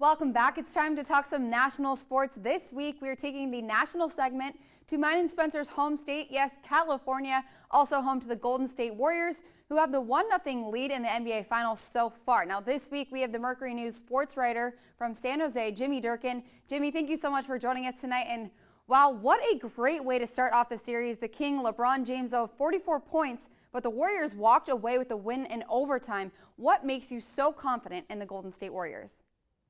Welcome back. It's time to talk some national sports. This week, we are taking the national segment to mine and Spencer's home state, yes, California, also home to the Golden State Warriors, who have the 1-0 lead in the NBA Finals so far. Now, this week, we have the Mercury News sports writer from San Jose, Jimmy Durkin. Jimmy, thank you so much for joining us tonight. And wow, what a great way to start off the series. The King, LeBron James, though, 44 points, but the Warriors walked away with the win in overtime. What makes you so confident in the Golden State Warriors?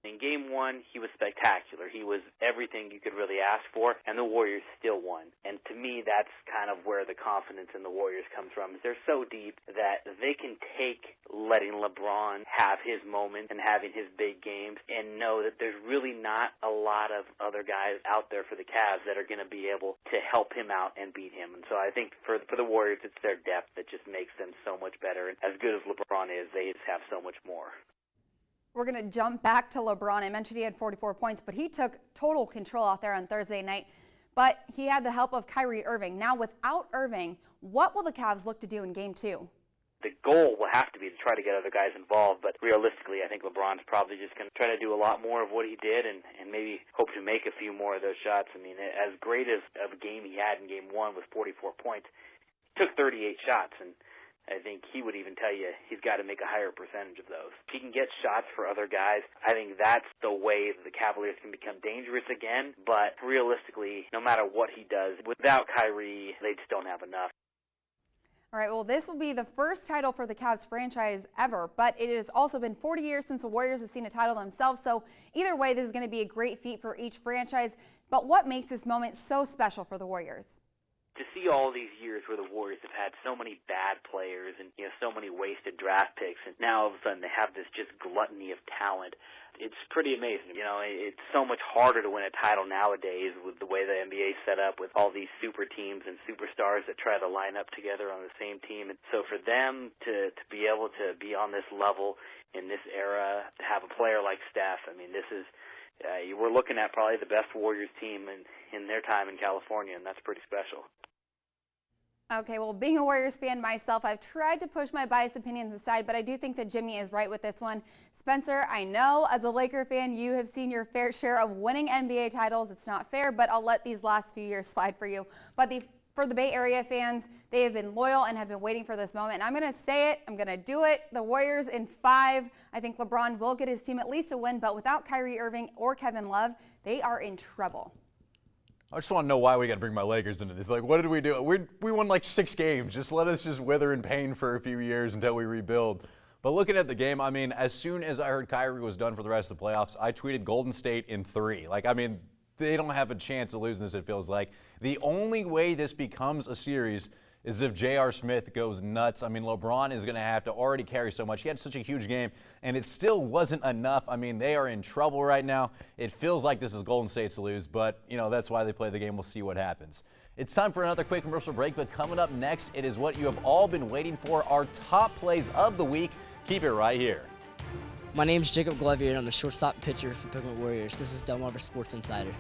In Game 1, he was spectacular. He was everything you could really ask for, and the Warriors still won. And to me, that's kind of where the confidence in the Warriors comes from. They're so deep that they can take letting LeBron have his moment and having his big games and know that there's really not a lot of other guys out there for the Cavs that are going to be able to help him out and beat him. And so I think for the Warriors, it's their depth that just makes them so much better. And as good as LeBron is, they just have so much more. We're going to jump back to LeBron. I mentioned he had 44 points, but he took total control out there on Thursday night. But he had the help of Kyrie Irving. Now, without Irving, what will the Cavs look to do in Game 2? The goal will have to be to try to get other guys involved, but realistically, I think LeBron's probably just going to try to do a lot more of what he did and maybe hope to make a few more of those shots. I mean, as great of a game he had in Game 1 with 44 points, he took 38 shots, and I think he would even tell you he's got to make a higher percentage of those. If he can get shots for other guys, I think that's the way that the Cavaliers can become dangerous again. But realistically, no matter what he does, without Kyrie, they just don't have enough. All right, well, this will be the first title for the Cavs franchise ever, but it has also been 40 years since the Warriors have seen a title themselves. So either way, this is going to be a great feat for each franchise. But what makes this moment so special for the Warriors? To see all these years where the Warriors have had so many bad players and so many wasted draft picks, and now all of a sudden they have this just gluttony of talent. It's pretty amazing. It's so much harder to win a title nowadays with the way the NBA is set up with all these super teams and superstars that try to line up together on the same team. And so for them to be able to be on this level in this era, to have a player like Steph, I mean, this is we're looking at probably the best Warriors team in their time in California, and that's pretty special. Okay, well, being a Warriors fan myself, I've tried to push my biased opinions aside, but I do think that Jimmy is right with this one. Spencer, I know as a Laker fan, you have seen your fair share of winning NBA titles. It's not fair, but I'll let these last few years slide for you. But for the Bay Area fans, they have been loyal and have been waiting for this moment. And I'm going to say it. I'm going to do it. The Warriors in 5. I think LeBron will get his team at least a win, but without Kyrie Irving or Kevin Love, they are in trouble. I just want to know why we got to bring my Lakers into this. Like, what did we do? We won like 6 games. Just let us just wither in pain for a few years until we rebuild. But looking at the game, I mean, as soon as I heard Kyrie was done for the rest of the playoffs, I tweeted Golden State in 3. Like, I mean, they don't have a chance of losing this, it feels like. The only way this becomes a series is if J.R. Smith goes nuts. I mean, LeBron is going to have to already carry so much. He had such a huge game, and it still wasn't enough. I mean, they are in trouble right now. It feels like this is Golden State to lose, but, that's why they play the game. We'll see what happens. It's time for another quick commercial break, but coming up next, it is what you have all been waiting for, our top plays of the week. Keep it right here. My name is Jacob Glovier, and I'm the shortstop pitcher for the Pokemon Warriors. This is Delmarva Sports Insider.